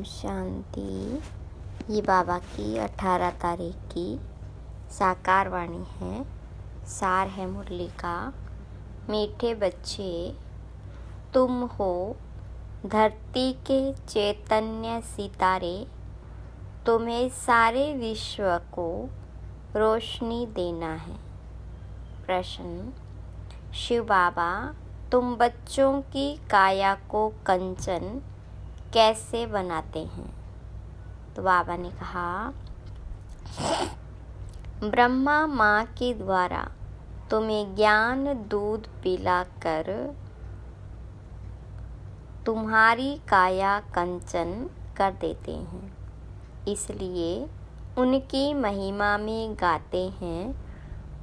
ओम शांति। ये बाबा की 18 तारीख की साकार वाणी है। सार है मुरली का। मीठे बच्चे, तुम हो धरती के चैतन्य सितारे, तुम्हें सारे विश्व को रोशनी देना है। प्रश्न: शिव बाबा, तुम बच्चों की काया को कंचन कैसे बनाते हैं? तो बाबा ने कहा, ब्रह्मा माँ के द्वारा तुम्हें ज्ञान दूध पिलाकर तुम्हारी काया कंचन कर देते हैं। इसलिए उनकी महिमा में गाते हैं,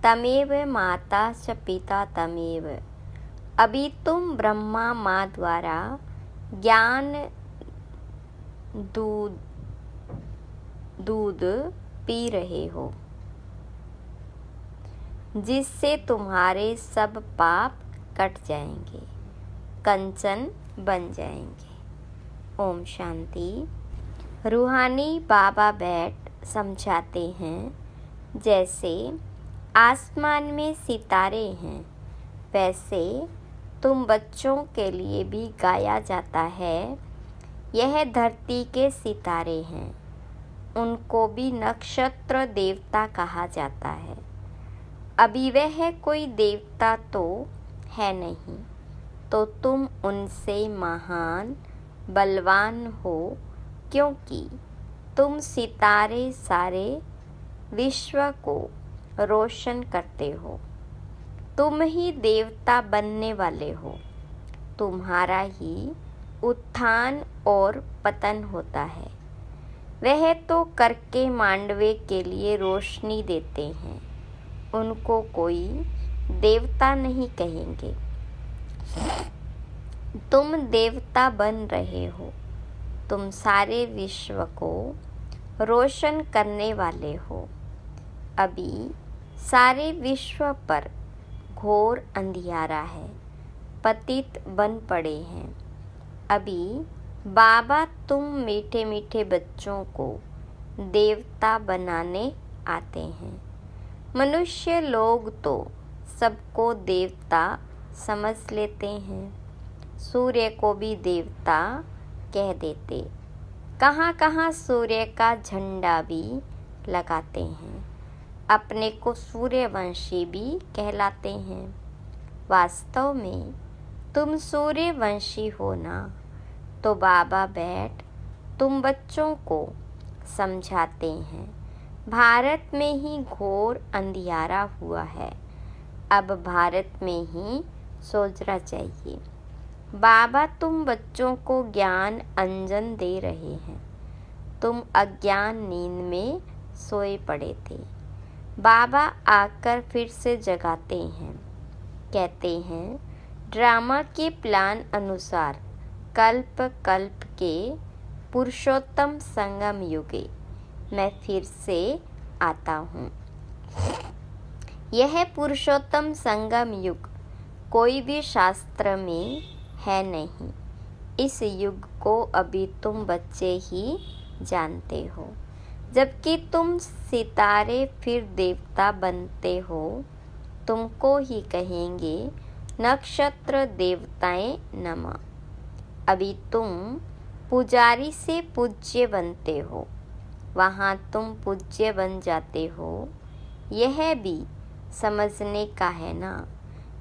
तमेव माता च पिता तमेव। अभी तुम ब्रह्मा माँ द्वारा ज्ञान दूध पी रहे हो, जिससे तुम्हारे सब पाप कट जाएंगे, कंचन बन जाएंगे। ओम शांति। रूहानी बाबा बैठ समझाते हैं, जैसे आसमान में सितारे हैं, वैसे तुम बच्चों के लिए भी गाया जाता है। यह धरती के सितारे हैं, उनको भी नक्षत्र देवता कहा जाता है। अभी वह कोई देवता तो है नहीं, तो तुम उनसे महान बलवान हो, क्योंकि तुम सितारे सारे विश्व को रोशन करते हो। तुम ही देवता बनने वाले हो। तुम्हारा ही उत्थान और पतन होता है। वह तो करके मांडवे के लिए रोशनी देते हैं, उनको कोई देवता नहीं कहेंगे। तुम देवता बन रहे हो। तुम सारे विश्व को रोशन करने वाले हो। अभी सारे विश्व पर घोर अंधियारा है, पतित बन पड़े हैं। अभी बाबा तुम मीठे मीठे बच्चों को देवता बनाने आते हैं। मनुष्य लोग तो सबको देवता समझ लेते हैं, सूर्य को भी देवता कह देते। कहाँ कहाँ सूर्य का झंडा भी लगाते हैं, अपने को सूर्यवंशी भी कहलाते हैं। वास्तव में तुम सूर्यवंशी हो ना। तो बाबा बैठ तुम बच्चों को समझाते हैं, भारत में ही घोर अंधियारा हुआ है, अब भारत में ही सोचना चाहिए। बाबा तुम बच्चों को ज्ञान अंजन दे रहे हैं। तुम अज्ञान नींद में सोए पड़े थे, बाबा आकर फिर से जगाते हैं। कहते हैं, ड्रामा के प्लान अनुसार कल्प कल्प के पुरुषोत्तम संगम युगे मैं फिर से आता हूँ। यह पुरुषोत्तम संगम युग कोई भी शास्त्र में है नहीं। इस युग को अभी तुम बच्चे ही जानते हो, जबकि तुम सितारे फिर देवता बनते हो। तुमको ही कहेंगे नक्षत्र देवताएं नमः। अभी तुम पुजारी से पूज्य बनते हो, वहाँ तुम पूज्य बन जाते हो। यह भी समझने का है ना।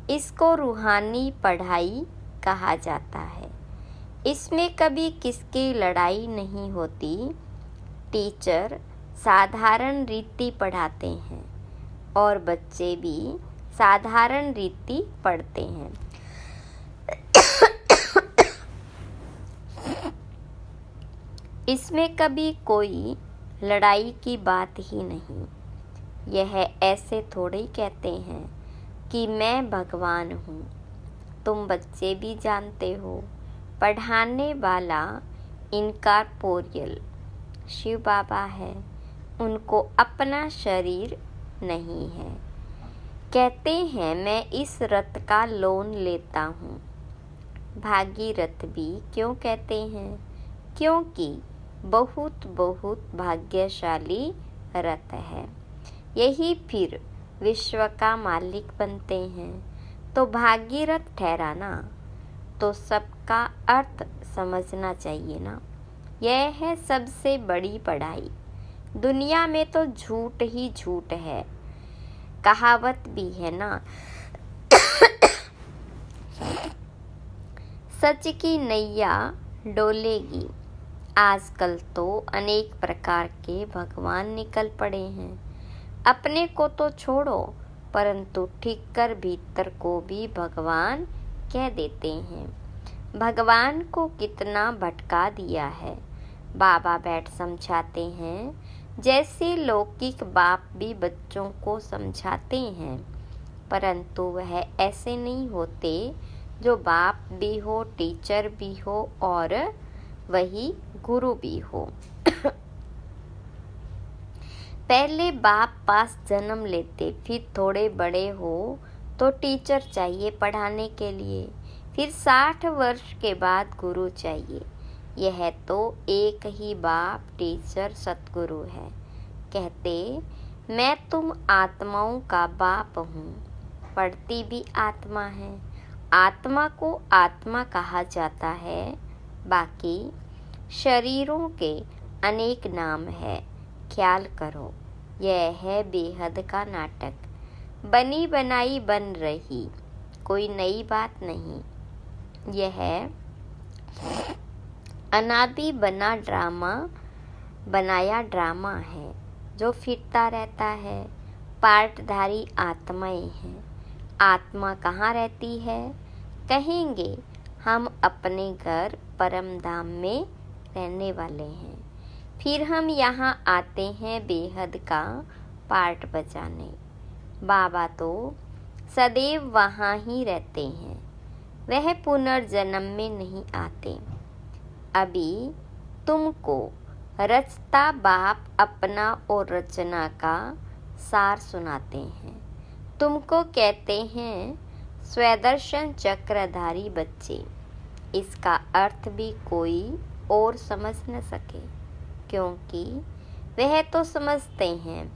इसको रूहानी पढ़ाई कहा जाता है। इसमें कभी किसकी लड़ाई नहीं होती। टीचर साधारण रीति पढ़ाते हैं और बच्चे भी साधारण रीति पढ़ते हैं। इसमें कभी कोई लड़ाई की बात ही नहीं। यह ऐसे थोड़े ही कहते हैं कि मैं भगवान हूँ। तुम बच्चे भी जानते हो, पढ़ाने वाला इनकॉर्पोरियल शिव बाबा है, उनको अपना शरीर नहीं है। कहते हैं मैं इस रथ का लोन लेता हूँ। भागीरथ भी क्यों कहते हैं? क्योंकि बहुत बहुत भाग्यशाली रथ है। यही फिर विश्व का मालिक बनते हैं। तो भागीरथ ठहराना तो सबका अर्थ समझना चाहिए ना। यह है सबसे बड़ी पढ़ाई। दुनिया में तो झूठ ही झूठ है। कहावत भी है ना, सच की नैया डोलेगी। आजकल तो अनेक प्रकार के भगवान निकल पड़े हैं। अपने को तो छोड़ो, परंतु ठीक कर भीतर को भी भगवान कह देते हैं। भगवान को कितना भटका दिया है। बाबा बैठ समझाते हैं, जैसे लौकिक बाप भी बच्चों को समझाते हैं, परंतु वह ऐसे नहीं होते जो बाप भी हो, टीचर भी हो और वही गुरु भी हो। पहले बाप पास जन्म लेते, फिर थोड़े बड़े हो तो टीचर चाहिए पढ़ाने के लिए, फिर 60 वर्ष के बाद गुरु चाहिए। यह तो एक ही बाप, टीचर, सतगुरु है। कहते, मैं तुम आत्माओं का बाप हूँ। पढ़ती भी आत्मा है। आत्मा को आत्मा कहा जाता है। बाकी शरीरों के अनेक नाम है। ख्याल करो, यह है बेहद का नाटक। बनी बनाई बन रही, कोई नई बात नहीं। यह अनादि बनाया ड्रामा है जो फिरता रहता है। पार्टधारी आत्माएं हैं। आत्मा कहाँ रहती है? कहेंगे हम अपने घर परम धाम में रहने वाले हैं। फिर हम यहाँ आते हैं बेहद का पार्ट बजाने। बाबा तो सदैव वहाँ ही रहते हैं। वह पुनर्जन्म में नहीं आते। अभी तुमको रचता बाप अपना और रचना का सार सुनाते हैं। तुमको कहते हैं स्वदर्शन चक्रधारी बच्चे। इसका अर्थ भी कोई और समझ न सके, क्योंकि वह तो समझते हैं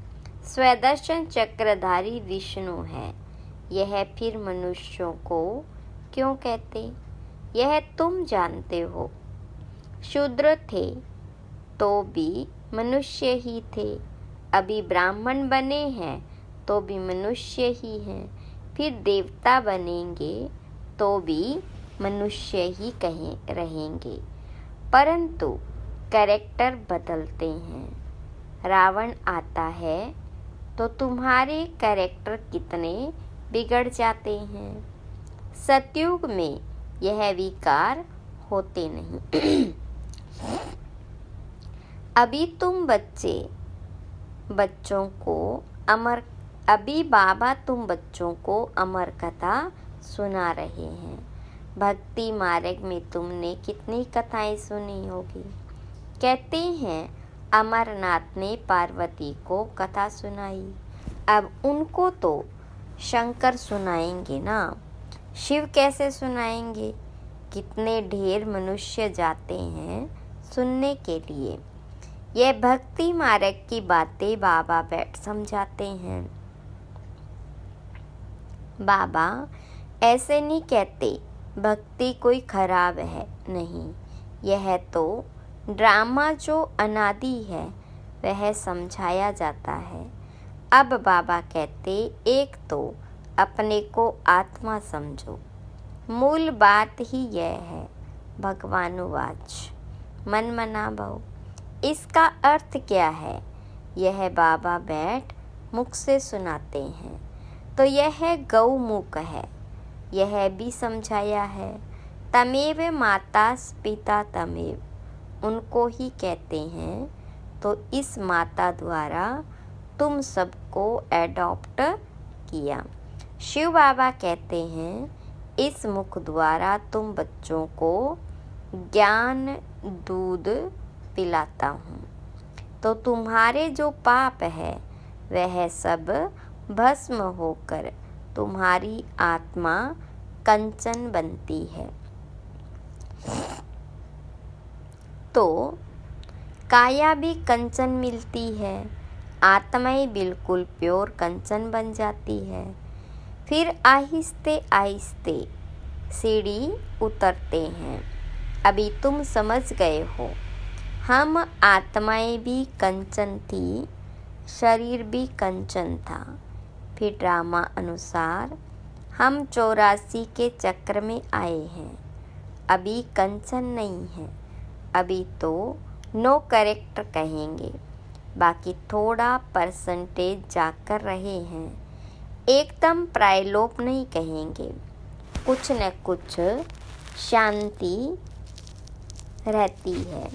स्वदर्शन चक्रधारी विष्णु है। यह फिर मनुष्यों को क्यों कहते, यह तुम जानते हो। शूद्र थे तो भी मनुष्य ही थे। अभी ब्राह्मण बने हैं तो भी मनुष्य ही हैं। फिर देवता बनेंगे तो भी मनुष्य ही रहेंगे, परंतु कैरेक्टर बदलते हैं। रावण आता है तो तुम्हारे कैरेक्टर कितने बिगड़ जाते हैं। सतयुग में यह विकार होते नहीं। अभी तुम बच्चों को अभी बाबा तुम बच्चों को अमर कथा सुना रहे हैं। भक्ति मार्ग में तुमने कितनी कथाएं सुनी होगी। कहते हैं अमरनाथ ने पार्वती को कथा सुनाई। अब उनको तो शंकर सुनाएंगे ना, शिव कैसे सुनाएंगे। कितने ढेर मनुष्य जाते हैं सुनने के लिए। यह भक्ति मार्ग की बातें बाबा बैठ समझाते हैं। बाबा ऐसे नहीं कहते भक्ति कोई खराब है, नहीं। यह तो ड्रामा जो अनादि है वह समझाया जाता है। अब बाबा कहते, एक तो अपने को आत्मा समझो। मूल बात ही यह है। भगवानुवाच मन मना भव। इसका अर्थ क्या है, यह बाबा बैठ मुख से सुनाते हैं। तो यह गौमुख है। यह भी समझाया है। तमेव माता पिता तमेव, उनको ही कहते हैं। तो इस माता द्वारा तुम सबको एडॉप्ट किया। शिव बाबा कहते हैं इस मुख द्वारा तुम बच्चों को ज्ञान दूध पिलाता हूँ। तो तुम्हारे जो पाप है वह सब भस्म होकर तुम्हारी आत्मा कंचन बनती है। तो काया भी कंचन मिलती है, आत्माएं बिल्कुल प्योर कंचन बन जाती है। फिर आहिस्ते आहिस्ते सीढ़ी उतरते हैं। अभी तुम समझ गए हो, हम आत्माएं भी कंचन थी, शरीर भी कंचन था। फिर ड्रामा अनुसार हम 84 के चक्र में आए हैं। अभी कंचन नहीं है, अभी तो नो कैरेक्टर कहेंगे, बाकी थोड़ा परसेंटेज जाकर रहे हैं। एकदम प्रायलोप नहीं कहेंगे, कुछ न कुछ शांति रहती है।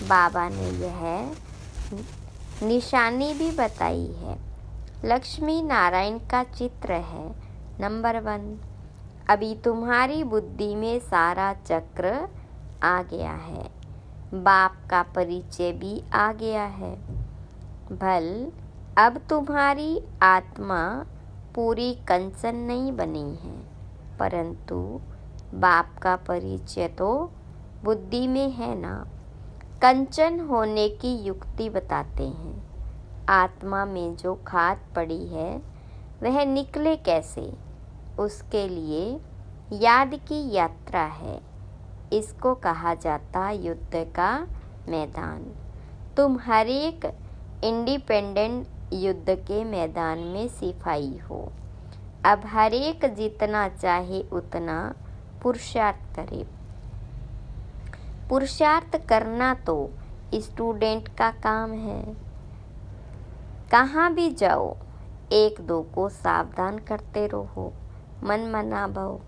बाबा ने यह निशानी भी बताई है। लक्ष्मी नारायण का चित्र है नंबर 1। अभी तुम्हारी बुद्धि में सारा चक्र आ गया है, बाप का परिचय भी आ गया है। भल अब तुम्हारी आत्मा पूरी कंचन नहीं बनी है, परंतु बाप का परिचय तो बुद्धि में है ना। कंचन होने की युक्ति बताते हैं। आत्मा में जो खाद पड़ी है वह निकले कैसे, उसके लिए याद की यात्रा है। इसको कहा जाता युद्ध का मैदान। तुम हर एक इंडिपेंडेंट युद्ध के मैदान में सिपाही हो। अब हर एक जितना चाहे उतना पुरुषार्थ करे। पुरुषार्थ करना तो स्टूडेंट का काम है। कहाँ भी जाओ, एक दो को सावधान करते रहो, मन मना भव।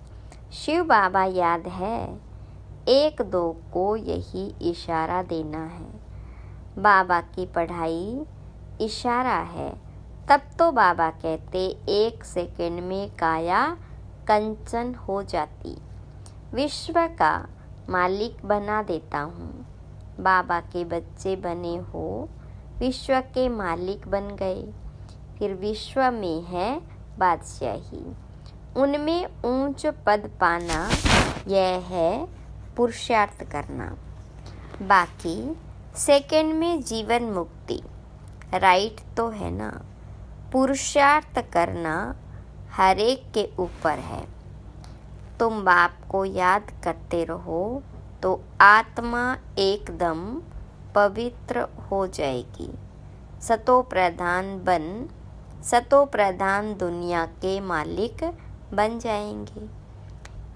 शिव बाबा याद है, एक दो को यही इशारा देना है। बाबा की पढ़ाई इशारा है। तब तो बाबा कहते 1 सेकंड में काया कंचन हो जाती, विश्व का मालिक बना देता हूँ। बाबा के बच्चे बने हो, विश्व के मालिक बन गए। फिर विश्व में है बादशाही, उनमें ऊंच पद पाना, यह है पुरुषार्थ करना। बाकी सेकंड में जीवन मुक्ति, राइट तो है ना। पुरुषार्थ करना हर एक के ऊपर है। तुम बाप को याद करते रहो तो आत्मा एकदम पवित्र हो जाएगी। सतो प्रधान दुनिया के मालिक बन जाएंगे।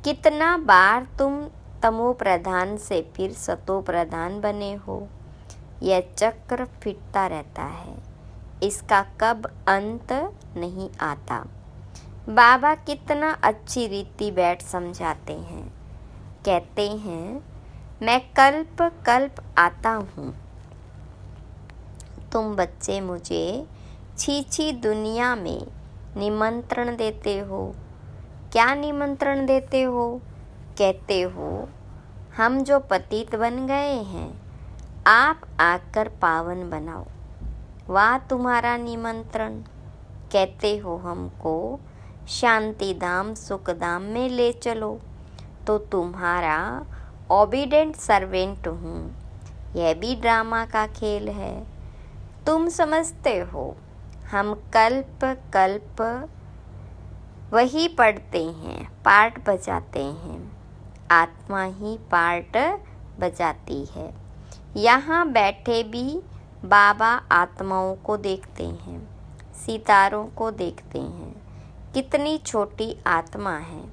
कितना बार तुम तमो प्रधान से फिर सतो प्रधान बने हो, यह चक्र फिरता रहता है, इसका कब अंत नहीं आता। बाबा कितना अच्छी रीति बैठ समझाते हैं। कहते हैं, मैं कल्प कल्प आता हूँ। तुम बच्चे मुझे छी दुनिया में निमंत्रण देते हो। क्या निमंत्रण देते हो? कहते हो, हम जो पतित बन गए हैं, आप आकर पावन बनाओ। वाह तुम्हारा निमंत्रण। कहते हो हमको शांति धाम सुख धाम में ले चलो, तो तुम्हारा ओबीडेंट सर्वेंट हूँ। यह भी ड्रामा का खेल है। तुम समझते हो हम कल्प कल्प वही पढ़ते हैं, पार्ट बजाते हैं। आत्मा ही पार्ट बजाती है। यहाँ बैठे भी बाबा आत्माओं को देखते हैं, सितारों को देखते हैं। कितनी छोटी आत्मा है,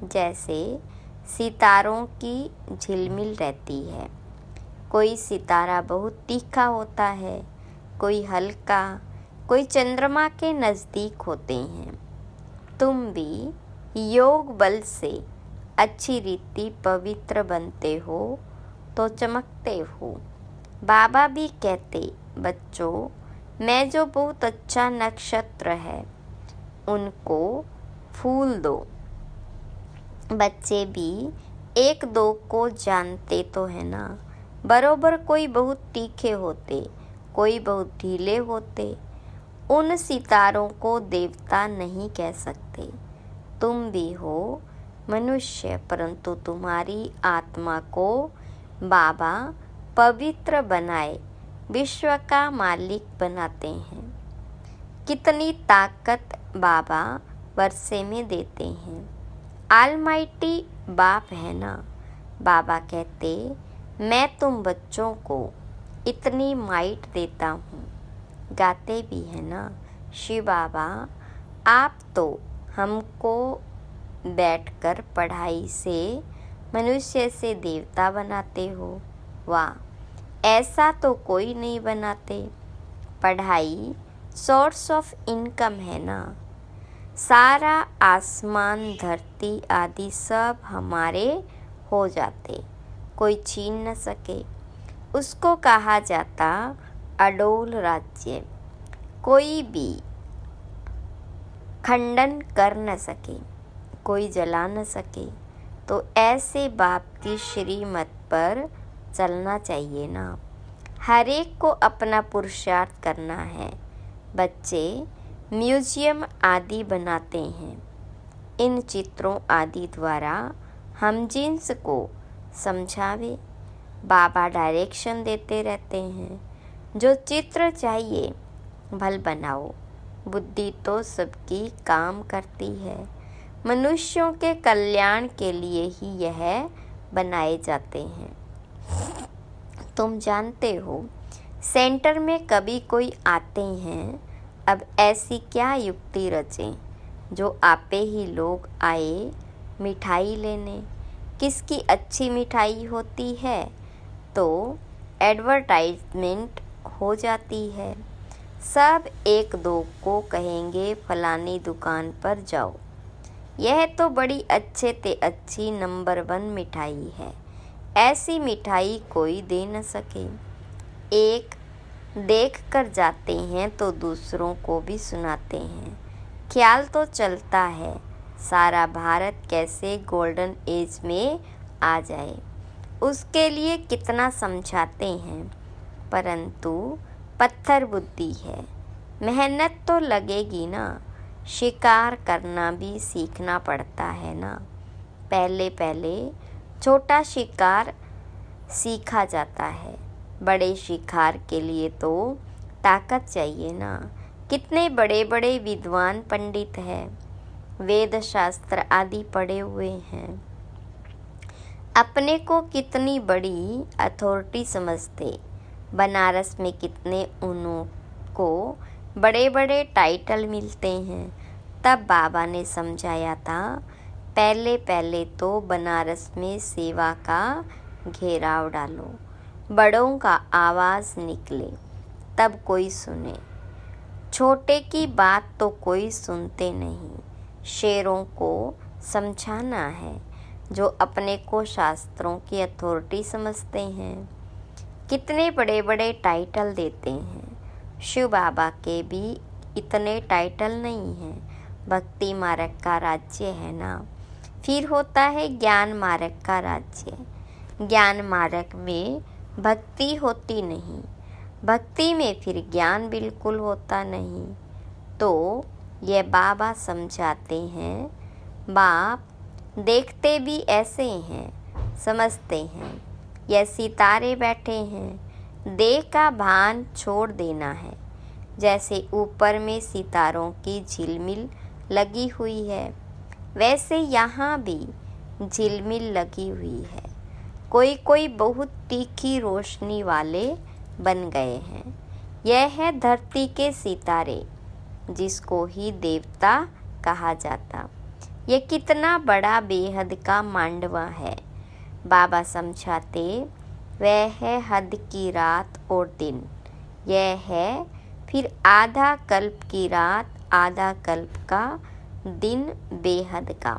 जैसे सितारों की झिलमिल रहती है। कोई सितारा बहुत तीखा होता है, कोई हल्का, कोई चंद्रमा के नज़दीक होते हैं। तुम भी योग बल से अच्छी रीति पवित्र बनते हो तो चमकते हो। बाबा भी कहते, बच्चों, मैं जो बहुत अच्छा नक्षत्र है, उनको फूल दो। बच्चे भी एक दो को जानते तो है ना। बरोबर कोई बहुत तीखे होते, कोई बहुत ढीले होते। उन सितारों को देवता नहीं कह सकते। तुम भी हो मनुष्य, परंतु तुम्हारी आत्मा को बाबा पवित्र बनाए विश्व का मालिक बनाते हैं। कितनी ताकत बाबा वर्षे में देते हैं। ऑलमाइटी बाप है ना। बाबा कहते, मैं तुम बच्चों को इतनी माइट देता हूँ। गाते भी है ना, शिव बाबा आप तो हमको बैठकर पढ़ाई से मनुष्य से देवता बनाते हो। वाह, ऐसा तो कोई नहीं बनाते। पढ़ाई सोर्स ऑफ इनकम है ना। सारा आसमान धरती आदि सब हमारे हो जाते, कोई छीन न सके। उसको कहा जाता अडोल राज्य, कोई भी खंडन कर न सके, कोई जला न सके। तो ऐसे बाप की श्रीमत पर चलना चाहिए ना। हर एक को अपना पुरुषार्थ करना है। बच्चे म्यूजियम आदि बनाते हैं। इन चित्रों आदि द्वारा हम जिन्स को समझावे। बाबा डायरेक्शन देते रहते हैं, जो चित्र चाहिए भल बनाओ। बुद्धि तो सबकी काम करती है। मनुष्यों के कल्याण के लिए ही यह बनाए जाते हैं। तुम जानते हो, सेंटर में कभी कोई आते हैं। अब ऐसी क्या युक्ति रचें जो आपे ही लोग आए मिठाई लेने। किसकी अच्छी मिठाई होती है तो एडवर्टाइजमेंट हो जाती है। सब एक दो को कहेंगे फलानी दुकान पर जाओ, यह तो बड़ी अच्छे ते अच्छी नंबर 1 मिठाई है। ऐसी मिठाई कोई दे न सके। एक देख कर जाते हैं तो दूसरों को भी सुनाते हैं। ख्याल तो चलता है सारा भारत कैसे गोल्डन एज में आ जाए, उसके लिए कितना समझाते हैं, परंतु पत्थर बुद्धि है। मेहनत तो लगेगी ना। शिकार करना भी सीखना पड़ता है ना। पहले पहले छोटा शिकार सीखा जाता है, बड़े शिकार के लिए तो ताकत चाहिए ना। कितने बड़े बड़े विद्वान पंडित हैं, वेद शास्त्र आदि पढ़े हुए हैं, अपने को कितनी बड़ी अथॉरिटी समझते। बनारस में कितने उन्हों को बड़े बड़े टाइटल मिलते हैं। तब बाबा ने समझाया था, पहले पहले तो बनारस में सेवा का घेराव डालो, बड़ों का आवाज़ निकले तब कोई सुने। छोटे की बात तो कोई सुनते नहीं। शेरों को समझाना है जो अपने को शास्त्रों की अथॉरिटी समझते हैं। कितने बड़े बड़े टाइटल देते हैं। शिव बाबा के भी इतने टाइटल नहीं हैं। भक्ति मार्ग का राज्य है ना। फिर होता है ज्ञान मार्ग का राज्य। ज्ञान मार्ग में भक्ति होती नहीं, भक्ति में फिर ज्ञान बिल्कुल होता नहीं। तो ये बाबा समझाते हैं, बाप देखते भी ऐसे हैं, समझते हैं। ये सितारे बैठे हैं, देह का भान छोड़ देना है। जैसे ऊपर में सितारों की झिलमिल लगी हुई है, वैसे यहाँ भी झिलमिल लगी हुई है। कोई कोई बहुत तीखी रोशनी वाले बन गए हैं। यह है धरती के सितारे, जिसको ही देवता कहा जाता। ये कितना बड़ा बेहद का मांडवा है। बाबा समझाते, वह है हद की रात और दिन। यह है फिर आधा कल्प की रात, आधा कल्प का दिन, बेहद का।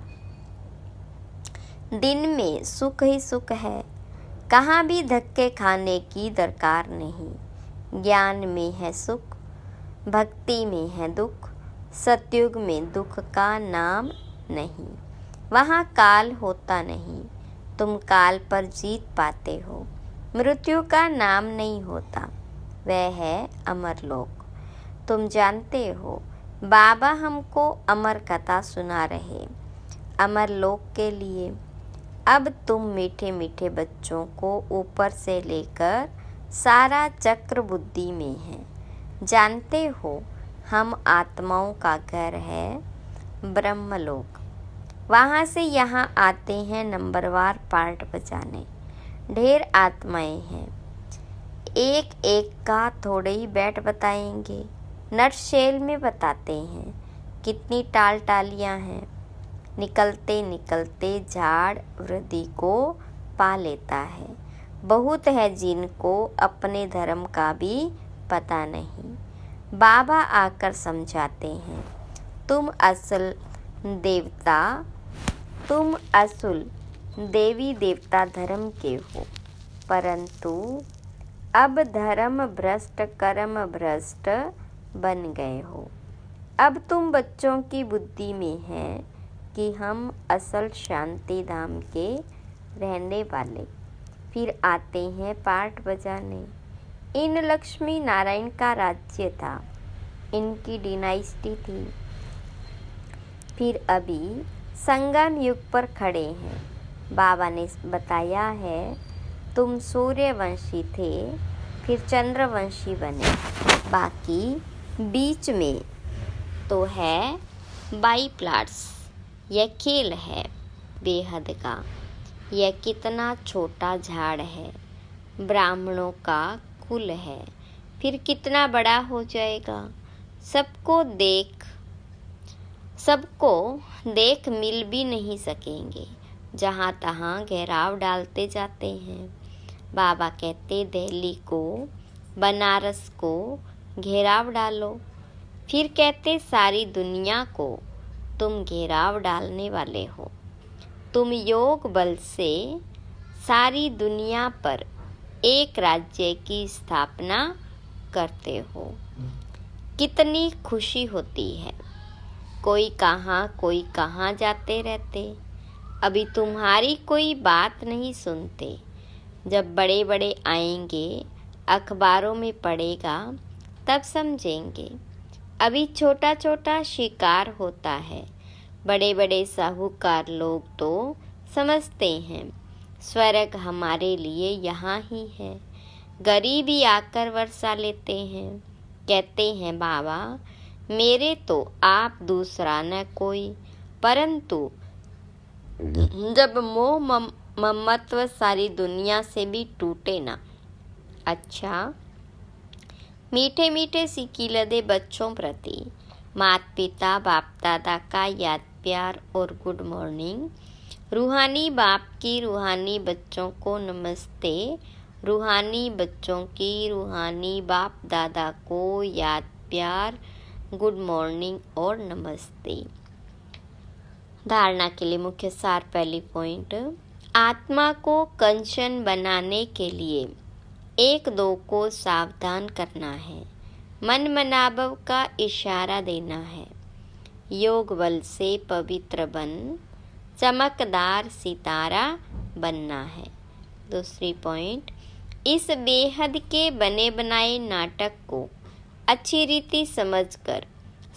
दिन में सुख ही सुख है, कहाँ भी धक्के खाने की दरकार नहीं। ज्ञान में है सुख, भक्ति में है दुख। सतयुग में दुख का नाम नहीं, वहाँ काल होता नहीं। तुम काल पर जीत पाते हो। मृत्यु का नाम नहीं होता, वह है अमरलोक। तुम जानते हो, बाबा हमको अमर कथा सुना रहे अमरलोक के लिए। अब तुम मीठे मीठे बच्चों को ऊपर से लेकर सारा चक्र बुद्धि में है। जानते हो हम आत्माओं का घर है ब्रह्मलोक। वहाँ से यहाँ आते हैं नंबरवार पार्ट बजाने। ढेर आत्माएं हैं, एक एक का थोड़े ही बैठ बताएंगे। नटशेल में बताते हैं कितनी टाल टालियाँ हैं। निकलते निकलते झाड़ वृद्धि को पा लेता है। बहुत है जिनको अपने धर्म का भी पता नहीं। बाबा आकर समझाते हैं तुम असल देवी देवता धर्म के हो, परंतु अब धर्म भ्रष्ट कर्म भ्रष्ट बन गए हो। अब तुम बच्चों की बुद्धि में है कि हम असल शांति धाम के रहने वाले। फिर आते हैं पाठ बजाने। इन लक्ष्मी नारायण का राज्य था, इनकी डिनाइस्टी थी। फिर अभी संगम युग पर खड़े हैं। बाबा ने बताया है तुम सूर्यवंशी थे, फिर चंद्रवंशी बने। बाकी बीच में तो है बाईप्लाट्स। यह खेल है बेहद का। यह कितना छोटा झाड़ है, ब्राह्मणों का कुल है, फिर कितना बड़ा हो जाएगा। सबको देख मिल भी नहीं सकेंगे। जहाँ तहाँ घेराव डालते जाते हैं। बाबा कहते दिल्ली को, बनारस को घेराव डालो। फिर कहते सारी दुनिया को तुम घेराव डालने वाले हो। तुम योग बल से सारी दुनिया पर एक राज्य की स्थापना करते हो। कितनी खुशी होती है। कोई कहाँ जाते रहते। अभी तुम्हारी कोई बात नहीं सुनते। जब बड़े बड़े आएंगे, अखबारों में पड़ेगा, तब समझेंगे। अभी छोटा छोटा शिकार होता है। बड़े बड़े साहूकार लोग तो समझते हैं स्वर्ग हमारे लिए यहाँ ही है। गरीबी आकर वर्षा लेते हैं। कहते हैं बाबा मेरे तो आप दूसरा न कोई, परंतु जब मोह ममत्व सारी दुनिया से भी टूटे ना। अच्छा, मीठे मीठे सिकीलदे बच्चों प्रति माता पिता बाप दादा का याद प्यार और गुड मॉर्निंग। रूहानी बाप की रूहानी बच्चों को नमस्ते। रूहानी बच्चों की रूहानी बाप दादा को याद प्यार गुड मॉर्निंग और नमस्ते। धारणा के लिए मुख्य सार। पहली पॉइंट, आत्मा को कंचन बनाने के लिए एक दो को सावधान करना है। मन मनाभव का इशारा देना है। योग बल से पवित्र बन चमकदार सितारा बनना है। दूसरी पॉइंट, इस बेहद के बने बनाए नाटक को अच्छी रीति समझकर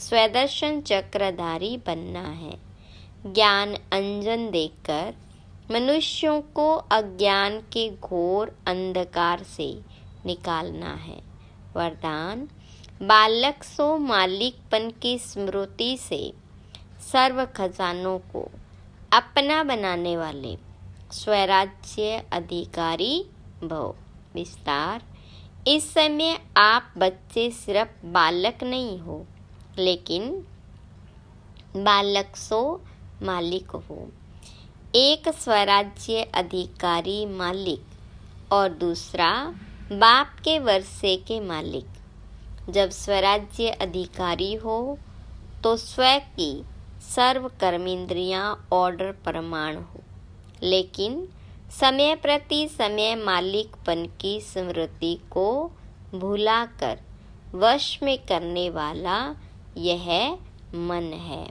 स्वदर्शन चक्रधारी बनना है। ज्ञान अंजन देकर मनुष्यों को अज्ञान के घोर अंधकार से निकालना है। वरदान, बालक सो मालिकपन की स्मृति से सर्व खजानों को अपना बनाने वाले स्वराज्य अधिकारी भव। विस्तार, इस समय आप बच्चे सिर्फ बालक नहीं हो, लेकिन बालक सो मालिक हो। एक स्वराज्य अधिकारी मालिक और दूसरा बाप के वर्षे के मालिक। जब स्वराज्य अधिकारी हो तो स्व की सर्व कर्मेंद्रियां ऑर्डर प्रमाण हो, लेकिन समय प्रति समय मालिकपन की स्मृति को भुलाकर वश में करने वाला यह मन है।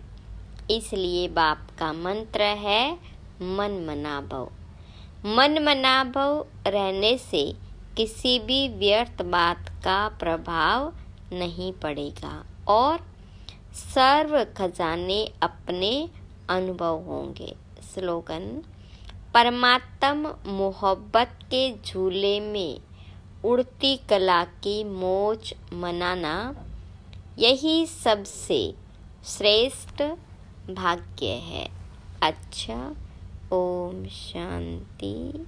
इसलिए बाप का मंत्र है मन मनाभव। मन मनाभव रहने से किसी भी व्यर्थ बात का प्रभाव नहीं पड़ेगा और सर्व खजाने अपने अनुभव होंगे। स्लोगन, परमात्म मोहब्बत के झूले में उड़ती कला की मौज मनाना यही सबसे श्रेष्ठ भाग्य है। अच्छा, ओम शांति।